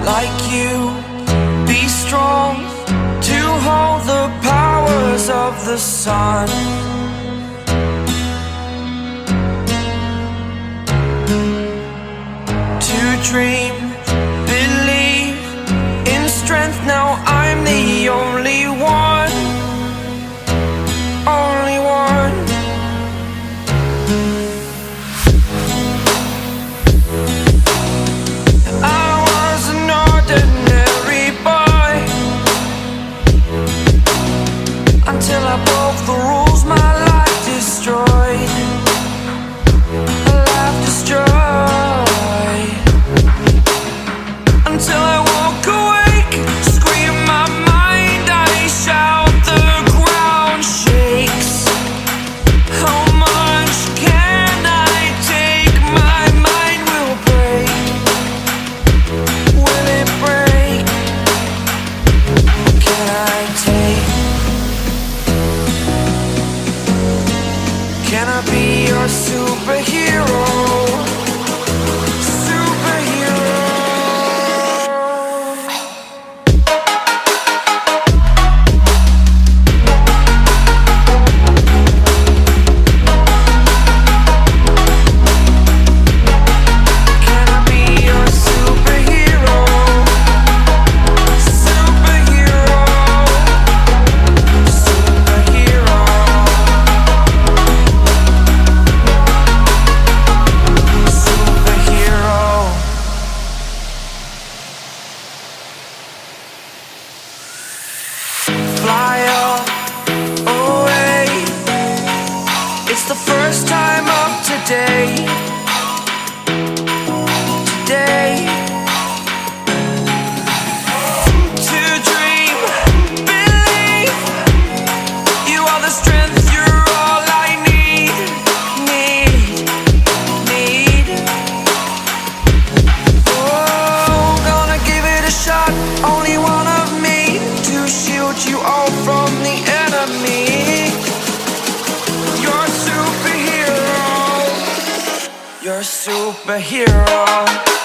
like you, be strong to hold the powers of the sun. To dream, believe in strength, now I'm the only one, only one. I was an ordinary boy until I broke the rules, my life destroyed, a life destroyed. Until I walk awake, scream my mind, I shout, the ground shakes. How much can I take? My mind will break. Will it break? What can I take? Can I be your superhero? Superhero.